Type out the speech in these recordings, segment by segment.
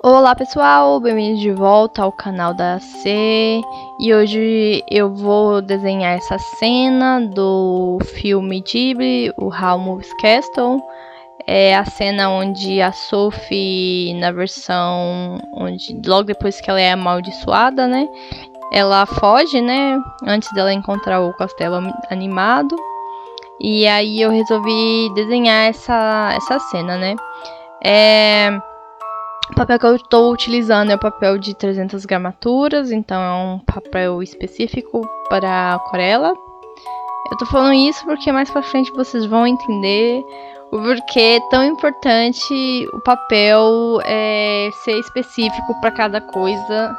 Olá pessoal, bem-vindos de volta ao canal da C. E hoje eu vou desenhar essa cena do filme Ghibli, o Howl's Moving Castle. É a cena onde a Sophie, na versão onde logo depois que ela é amaldiçoada, né? Ela foge, né? Antes dela encontrar o castelo animado. E aí eu resolvi desenhar essa cena, né? O papel que eu estou utilizando é o papel de 300 gramaturas, então é um papel específico para aquarela. Eu tô falando isso porque mais pra frente vocês vão entender o porquê é tão importante o papel ser específico para cada coisa.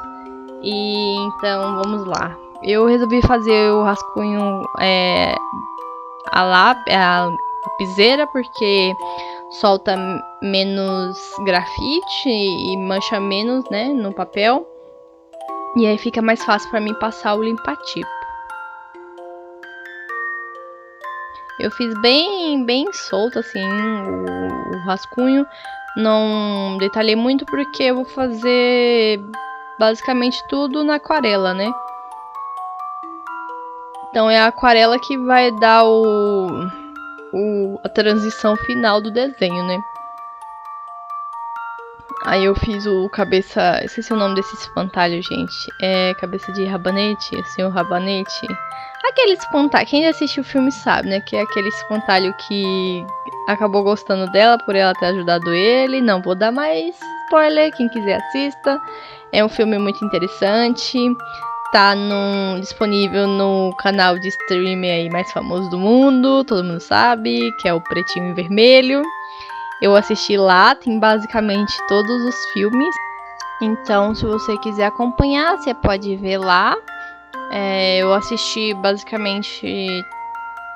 E então vamos lá. Eu resolvi fazer o rascunho a lapiseira porque solta menos grafite e mancha menos, né, no papel. E aí fica mais fácil para mim passar o limpa-tipo. Eu fiz bem solto assim o rascunho. Não detalhei muito porque eu vou fazer basicamente tudo na aquarela, né? Então é a aquarela que vai dar a transição final do desenho, né? Aí eu fiz o cabeça... Esqueci o nome desse espantalho, gente. É cabeça de rabanete, senhor rabanete. Aquele espantalho... Quem assistiu o filme sabe, né? Que é aquele espantalho que acabou gostando dela por ela ter ajudado ele. Não vou dar mais spoiler, quem quiser assista. É um filme muito interessante. Tá disponível no canal de streaming aí mais famoso do mundo. Todo mundo sabe, que é o Pretinho e Vermelho. Eu assisti lá, tem basicamente todos os filmes. Então, se você quiser acompanhar, você pode ver lá. Eu assisti basicamente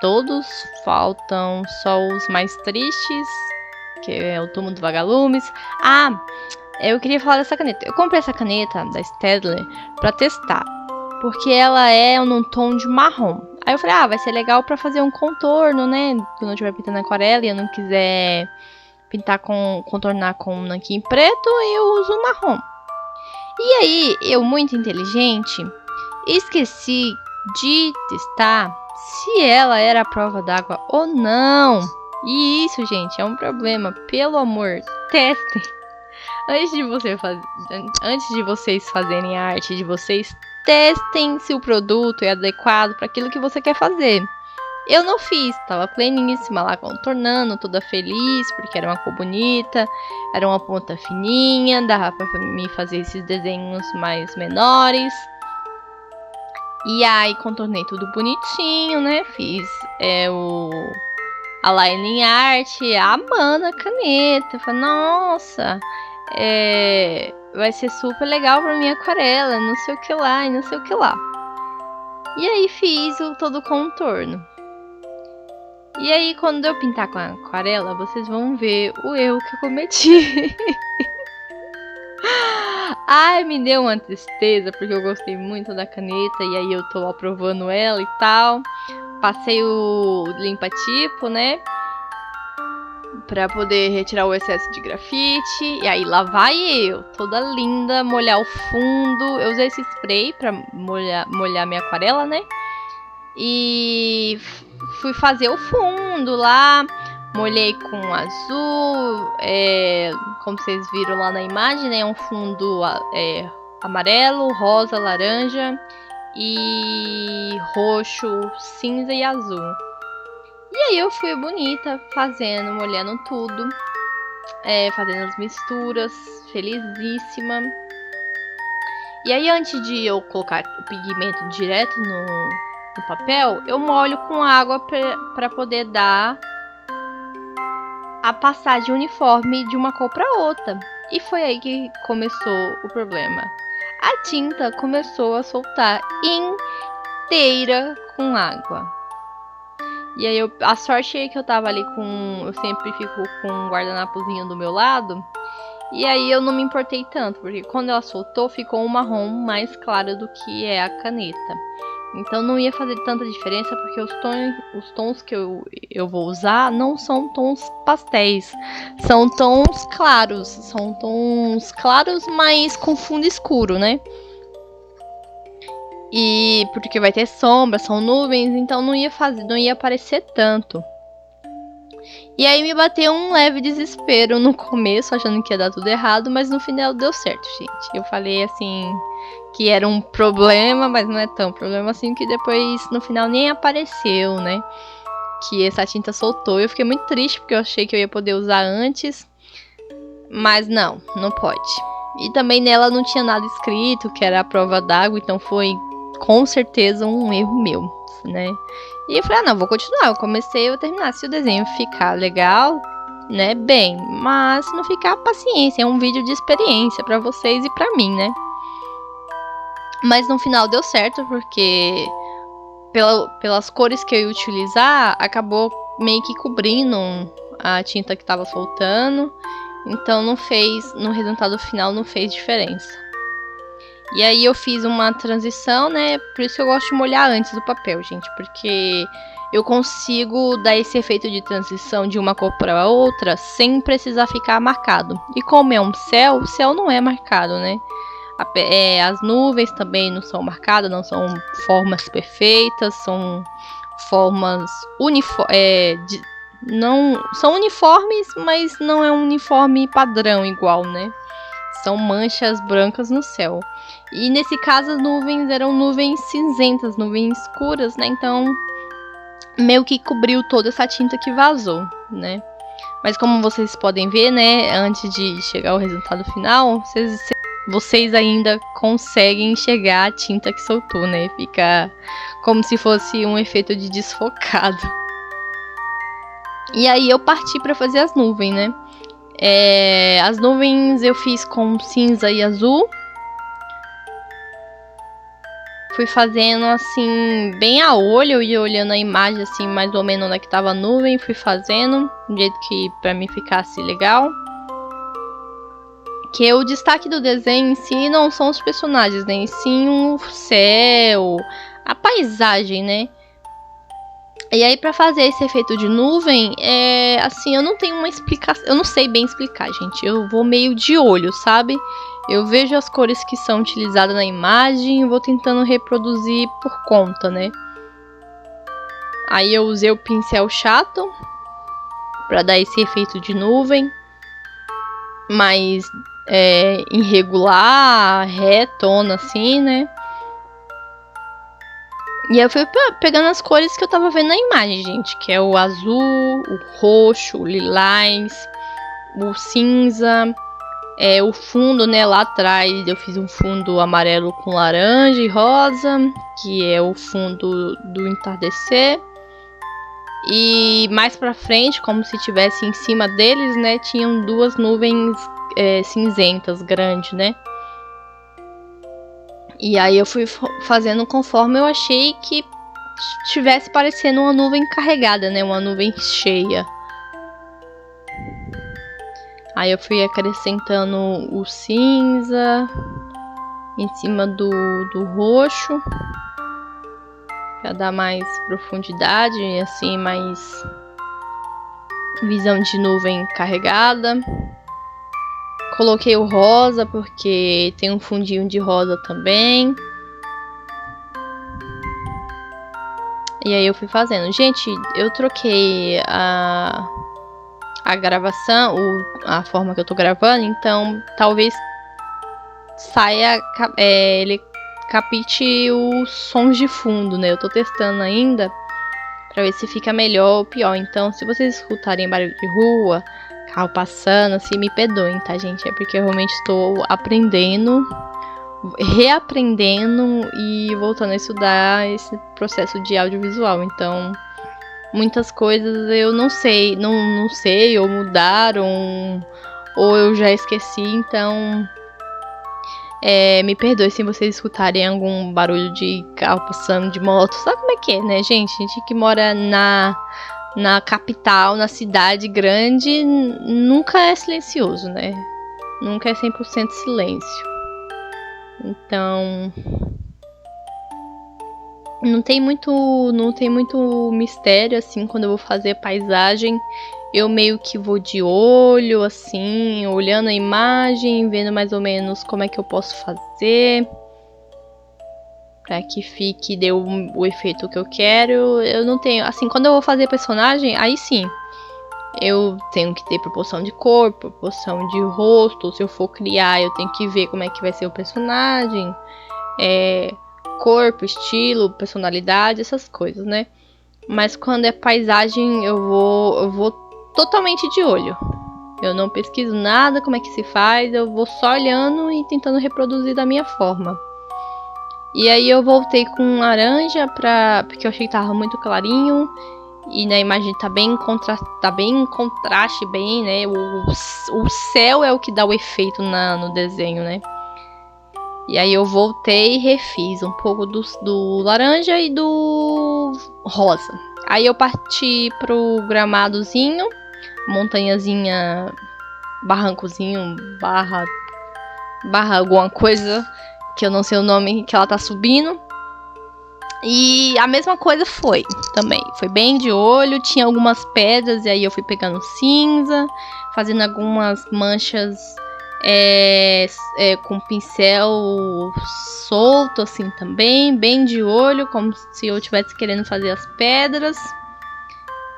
todos. Faltam só os mais tristes, que é o Túmulo dos Vagalumes. Eu queria falar dessa caneta. Eu comprei essa caneta da Staedtler pra testar, porque ela é num tom de marrom. Aí eu falei, vai ser legal pra fazer um contorno, né? Quando eu estiver pintando aquarela e eu não quiser contornar com um nanquim preto, eu uso marrom. E aí, eu muito inteligente, esqueci de testar se ela era a prova d'água ou não. E isso, gente, é um problema. Pelo amor, testem. Antes de vocês fazerem a arte de vocês, testem se o produto é adequado para aquilo que você quer fazer. Eu não fiz, tava pleníssima lá contornando, toda feliz, porque era uma cor bonita, era uma ponta fininha, dava pra me fazer esses desenhos mais menores. E aí contornei tudo bonitinho, né? Fiz a lining art, amando a caneta. Falei, nossa, vai ser super legal pra minha aquarela, não sei o que lá, e não sei o que lá. E aí fiz todo o contorno. E aí, quando eu pintar com a aquarela, vocês vão ver o erro que eu cometi. Ai, me deu uma tristeza, porque eu gostei muito da caneta, e aí eu tô aprovando ela e tal. Passei o limpa-tipo, né? Pra poder retirar o excesso de grafite. E aí lá vai eu, toda linda, molhar o fundo. Eu usei esse spray pra molhar minha aquarela, né? E fui fazer o fundo lá, molhei com azul, como vocês viram lá na imagem, né, um fundo amarelo, rosa, laranja e roxo, cinza e azul. E aí eu fui bonita, molhando tudo, fazendo as misturas, felizíssima. E aí antes de eu colocar o pigmento direto no papel, eu molho com água para poder dar a passagem uniforme de uma cor para outra. E foi aí que começou o problema. A tinta começou a soltar inteira com água. E aí a sorte é que eu tava ali eu sempre fico com um guardanapozinho do meu lado. E aí eu não me importei tanto, porque quando ela soltou, ficou um marrom mais claro do que é a caneta. Então não ia fazer tanta diferença, porque os tons que eu vou usar não são tons pastéis. São tons claros. São tons claros, mas com fundo escuro, né? E porque vai ter sombra, são nuvens, então não ia aparecer tanto. E aí me bateu um leve desespero no começo, achando que ia dar tudo errado, mas no final deu certo, gente. Eu falei assim que era um problema, mas não é tão problema assim, que depois no final nem apareceu, né? Que essa tinta soltou. Eu fiquei muito triste porque eu achei que eu ia poder usar antes, mas não pode. E também nela não tinha nada escrito, que era a prova d'água, então foi com certeza um erro meu, né? E eu falei, não, vou continuar. Eu comecei, eu vou terminar. Se o desenho ficar legal, né, bem. Mas se não ficar, paciência. É um vídeo de experiência pra vocês e pra mim, né? Mas no final deu certo, porque pelas cores que eu ia utilizar, acabou meio que cobrindo a tinta que tava soltando. Então no resultado final não fez diferença. E aí eu fiz uma transição, né? Por isso que eu gosto de molhar antes do papel, gente. Porque eu consigo dar esse efeito de transição de uma cor para outra sem precisar ficar marcado. E como é um céu, o céu não é marcado, né? As nuvens também não são marcadas, não são formas perfeitas, são formas não são uniformes, mas não é um uniforme padrão igual, né? São manchas brancas no céu. E nesse caso as nuvens eram nuvens cinzentas, nuvens escuras, né? Então meio que cobriu toda essa tinta que vazou, né? Mas como vocês podem ver, né, antes de chegar ao resultado final, vocês ainda conseguem enxergar a tinta que soltou, né? Fica como se fosse um efeito de desfocado. E aí eu parti para fazer as nuvens, né? As nuvens eu fiz com cinza e azul. Fui fazendo assim, bem a olho, e olhando a imagem assim, mais ou menos onde é que tava a nuvem, fui fazendo, do jeito que pra mim ficasse legal. Que o destaque do desenho em si não são os personagens, né? E sim o céu, a paisagem, né? E aí pra fazer esse efeito de nuvem, assim, eu não tenho uma explicação, eu não sei bem explicar, gente. Eu vou meio de olho, sabe? Eu vejo as cores que são utilizadas na imagem e vou tentando reproduzir por conta, né? Aí eu usei o pincel chato para dar esse efeito de nuvem, mais irregular, retona assim, né? E aí eu fui pegando as cores que eu tava vendo na imagem, gente, que é o azul, o roxo, o lilás, o cinza. O fundo, né, lá atrás eu fiz um fundo amarelo com laranja e rosa, que é o fundo do entardecer. E mais pra frente, como se tivesse em cima deles, né, tinham duas nuvens cinzentas grandes, né. E aí eu fui fazendo conforme eu achei que estivesse parecendo uma nuvem carregada, né, uma nuvem cheia. Aí eu fui acrescentando o cinza em cima do roxo, para dar mais profundidade e assim mais visão de nuvem carregada. Coloquei o rosa porque tem um fundinho de rosa também. E aí eu fui fazendo. Gente, eu troquei a gravação, a forma que eu tô gravando, então talvez saia, ele capte os sons de fundo, né? Eu tô testando ainda pra ver se fica melhor ou pior. Então, se vocês escutarem barulho de rua, carro passando, assim, me perdoem, tá, gente? É porque eu realmente estou aprendendo, reaprendendo e voltando a estudar esse processo de audiovisual. Então, muitas coisas eu não sei, não sei, ou mudaram, ou eu já esqueci, então me perdoe se vocês escutarem algum barulho de carro passando, de moto. Sabe como é que é, né, gente? A gente que mora na capital, na cidade grande, nunca é silencioso, né? Nunca é 100% silêncio. Então, Não tem muito mistério, assim, quando eu vou fazer paisagem. Eu meio que vou de olho, assim, olhando a imagem, vendo mais ou menos como é que eu posso fazer pra que fique, dê o efeito que eu quero. Eu não tenho, assim, quando eu vou fazer personagem, aí sim, eu tenho que ter proporção de corpo, proporção de rosto. Se eu for criar, eu tenho que ver como é que vai ser o personagem, corpo, estilo, personalidade, essas coisas, né? Mas quando é paisagem, eu vou totalmente de olho. Eu não pesquiso nada, como é que se faz, eu vou só olhando e tentando reproduzir da minha forma. E aí eu voltei com laranja porque eu achei que tava muito clarinho. E na imagem tá bem em contraste, bem, né? O céu é o que dá o efeito no desenho, né? E aí eu voltei e refiz um pouco do laranja e do rosa. Aí eu parti pro gramadozinho, montanhazinha, barrancozinho, barra alguma coisa, que eu não sei o nome, que ela tá subindo. E a mesma coisa foi também. Foi bem de olho, tinha algumas pedras, e aí eu fui pegando cinza, fazendo algumas manchas com pincel solto, assim também, bem de olho, como se eu estivesse querendo fazer as pedras.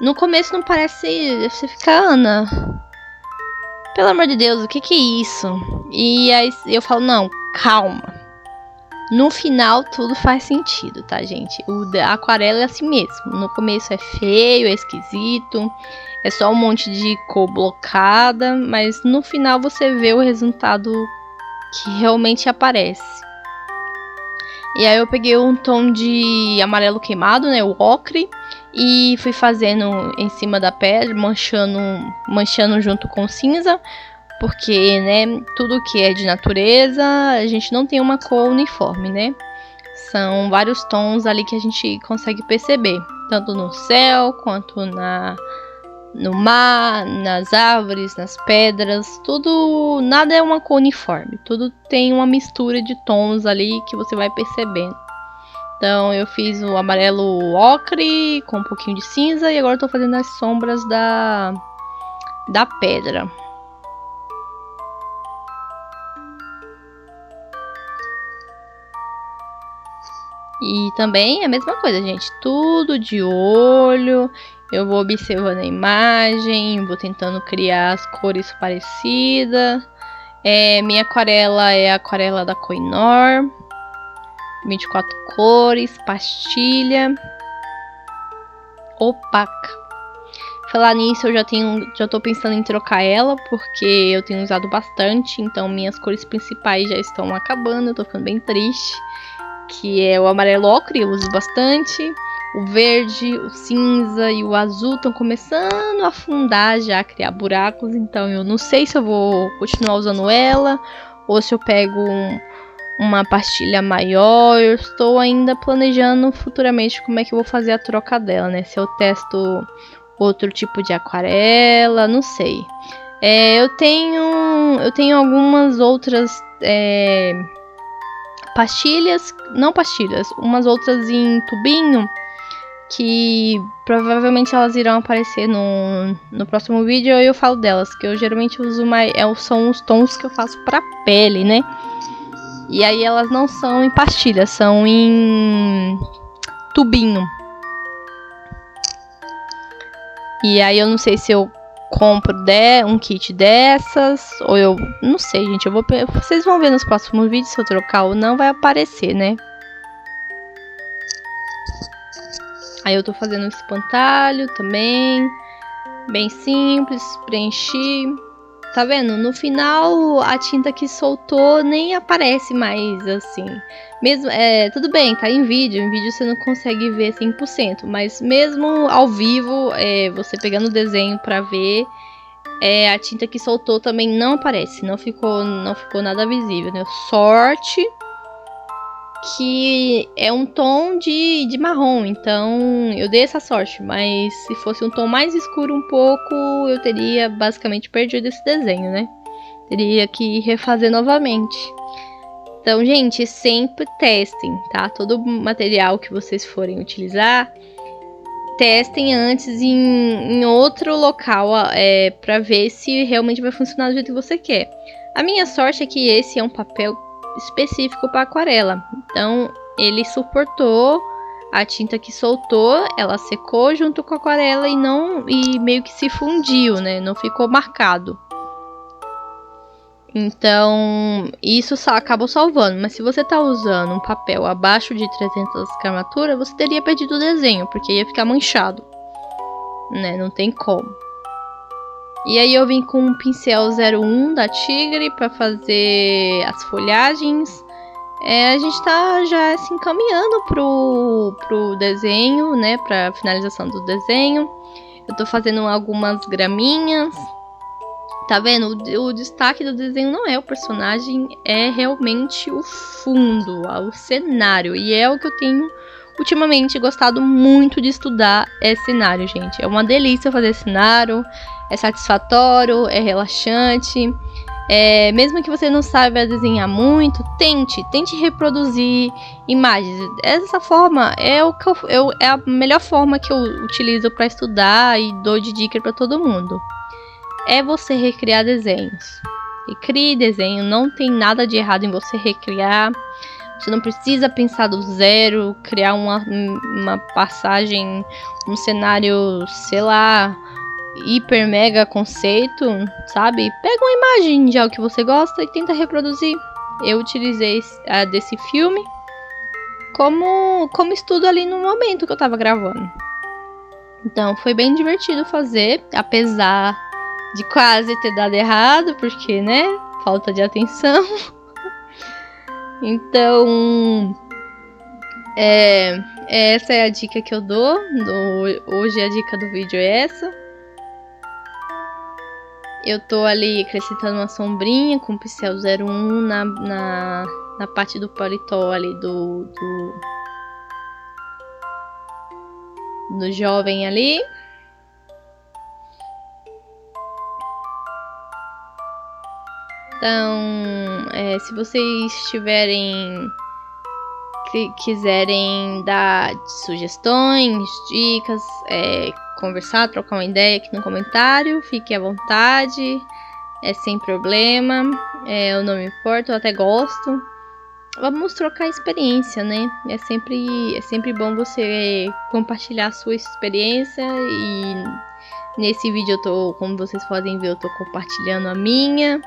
No começo não parece. Você fica, Ana, pelo amor de Deus, o que é isso? E aí eu falo, não, calma. No final tudo faz sentido, tá, gente? O da aquarela é assim mesmo. No começo é feio, é esquisito, é só um monte de cor blocada, mas no final você vê o resultado que realmente aparece. E aí eu peguei um tom de amarelo queimado, né, o ocre, e fui fazendo em cima da pedra, manchando junto com cinza, porque, né, tudo que é de natureza, a gente não tem uma cor uniforme, né? São vários tons ali que a gente consegue perceber, tanto no céu quanto no mar, nas árvores, nas pedras, tudo, nada é uma cor uniforme, tudo tem uma mistura de tons ali que você vai percebendo. Então eu fiz o amarelo ocre com um pouquinho de cinza e agora estou fazendo as sombras da pedra. E também a mesma coisa, gente, tudo de olho. Eu vou observando a imagem, vou tentando criar as cores parecidas. Minha aquarela é a aquarela da Koh-i-Noor, 24 cores, pastilha, opaca. Falar nisso, eu já tô pensando em trocar ela, porque eu tenho usado bastante, então minhas cores principais já estão acabando, eu tô ficando bem triste. Que é o amarelo ocre, eu uso bastante. O verde, o cinza e o azul estão começando a afundar já, a criar buracos. Então eu não sei se eu vou continuar usando ela ou se eu pego uma pastilha maior. Eu estou ainda planejando futuramente como é que eu vou fazer a troca dela, né? Se eu testo outro tipo de aquarela, não sei. Eu tenho algumas outras umas outras em tubinho, que provavelmente elas irão aparecer no próximo vídeo e eu falo delas, que eu geralmente uso mais, são os tons que eu faço pra pele, né? E aí elas não são em pastilha, são em tubinho. E aí eu não sei se eu compro um kit dessas, ou eu não sei, gente, vocês vão ver nos próximos vídeos, se eu trocar ou não, vai aparecer, né? Aí eu tô fazendo um espantalho também, bem simples, preenchi. Tá vendo? No final a tinta que soltou nem aparece mais, assim. Mesmo, tudo bem, tá em vídeo você não consegue ver 100%, mas mesmo ao vivo, você pegando o desenho pra ver, a tinta que soltou também não aparece, não ficou nada visível, né? Sorte que é um tom de marrom, então eu dei essa sorte, mas se fosse um tom mais escuro um pouco, eu teria basicamente perdido esse desenho, né? Teria que refazer novamente. Então, gente, sempre testem, tá? Todo material que vocês forem utilizar, testem antes em outro local para ver se realmente vai funcionar do jeito que você quer. A minha sorte é que esse é um papel específico para aquarela, então ele suportou a tinta que soltou, ela secou junto com a aquarela e meio que se fundiu, né? Não ficou marcado. Então, isso acabou salvando. Mas se você tá usando um papel abaixo de 300 gramaturas, você teria perdido o desenho, porque ia ficar manchado, né? Não tem como. E aí eu vim com um pincel 01 da Tigre para fazer as folhagens. A gente tá já se encaminhando pro desenho, né? Pra finalização do desenho. Eu tô fazendo algumas graminhas. Tá vendo? O destaque do desenho não é o personagem, é realmente o fundo, o cenário. E é o que eu tenho ultimamente gostado muito de estudar, é cenário, gente. É uma delícia fazer cenário, é satisfatório, é relaxante. Mesmo que você não saiba desenhar muito, tente reproduzir imagens. Essa forma é a melhor forma que eu utilizo para estudar e dou de dica para todo mundo. É você recriar desenhos. Recrie desenho, não tem nada de errado em você recriar. Você não precisa pensar do zero, criar uma passagem, um cenário, sei lá, hiper mega conceito, sabe? Pega uma imagem de algo que você gosta e tenta reproduzir. Eu utilizei desse filme como estudo ali no momento que eu tava gravando. Então foi bem divertido fazer, apesar de quase ter dado errado, porque, né, falta de atenção. Então, essa é a dica que eu dou. Hoje a dica do vídeo é essa. Eu tô ali acrescentando uma sombrinha com o pincel 01 na parte do paletó ali do jovem ali. Então, se vocês quiserem dar sugestões, dicas, conversar, trocar uma ideia aqui no comentário, fique à vontade, sem problema, eu não me importo, eu até gosto. Vamos trocar experiência, né? É sempre bom você compartilhar a sua experiência e nesse vídeo como vocês podem ver, eu tô compartilhando a minha.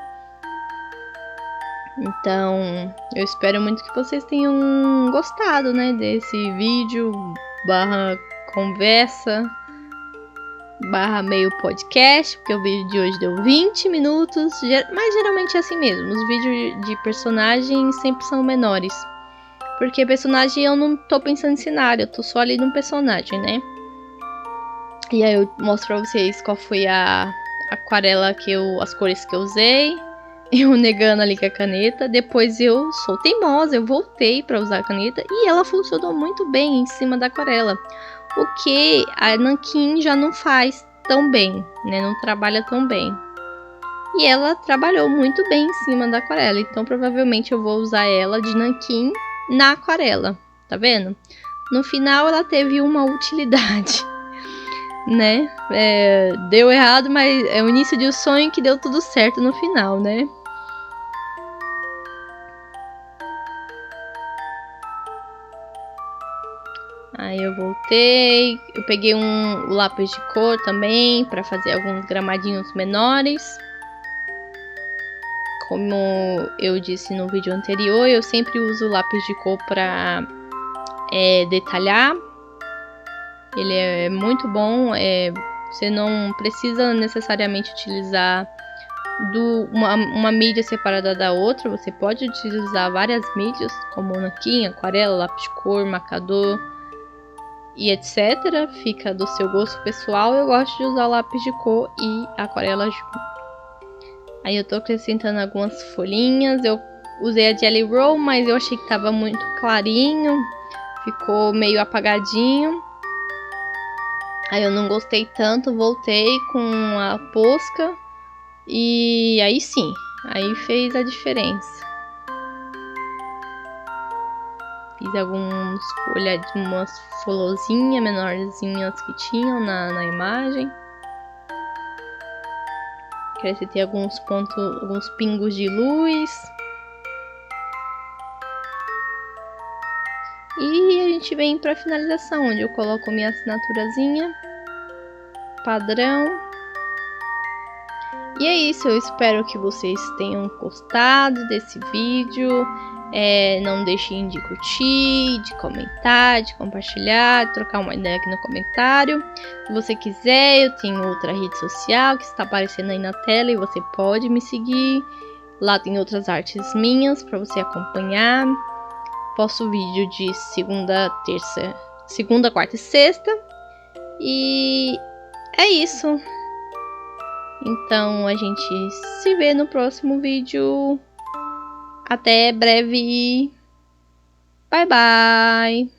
Então, eu espero muito que vocês tenham gostado, né, desse vídeo / conversa / meio podcast, porque o vídeo de hoje deu 20 minutos, mas geralmente é assim mesmo, os vídeos de personagem sempre são menores, porque personagem eu não tô pensando em cenário, eu tô só ali num personagem, né? E aí eu mostro pra vocês qual foi a aquarela as cores que eu usei. Eu negando ali com a caneta, depois eu sou teimosa, eu voltei para usar a caneta e ela funcionou muito bem em cima da aquarela, o que a nanquim já não faz tão bem, né? Não trabalha tão bem. E ela trabalhou muito bem em cima da aquarela, então provavelmente eu vou usar ela de nanquim na aquarela, tá vendo? No final ela teve uma utilidade, né? Deu errado, mas é o início de um sonho que deu tudo certo no final, né? Aí eu voltei, eu peguei um lápis de cor também para fazer alguns gramadinhos menores. Como eu disse no vídeo anterior, eu sempre uso o lápis de cor para detalhar. Ele é muito bom, você não precisa necessariamente utilizar uma mídia separada da outra, você pode utilizar várias mídias, como nanquim, aquarela, lápis de cor, marcador e etc. Fica do seu gosto pessoal. Eu gosto de usar lápis de cor e aquarela junto. Aí eu tô acrescentando algumas folhinhas. Eu usei a Jelly Roll, mas eu achei que tava muito clarinho, ficou meio apagadinho. Aí eu não gostei tanto, voltei com a Posca e aí sim, aí fez a diferença. fiz umas florzinhas menorzinhas que tinham na imagem. Acrescentei alguns pontos, alguns pingos de luz. E a gente vem para a finalização, onde eu coloco minha assinaturazinha padrão. E é isso, eu espero que vocês tenham gostado desse vídeo. Não deixem de curtir, de comentar, de compartilhar, de trocar uma ideia aqui no comentário. Se você quiser, eu tenho outra rede social que está aparecendo aí na tela e você pode me seguir. Lá tem outras artes minhas para você acompanhar. Posto vídeo de segunda, quarta e sexta. E é isso. Então a gente se vê no próximo vídeo. Até breve. Bye bye.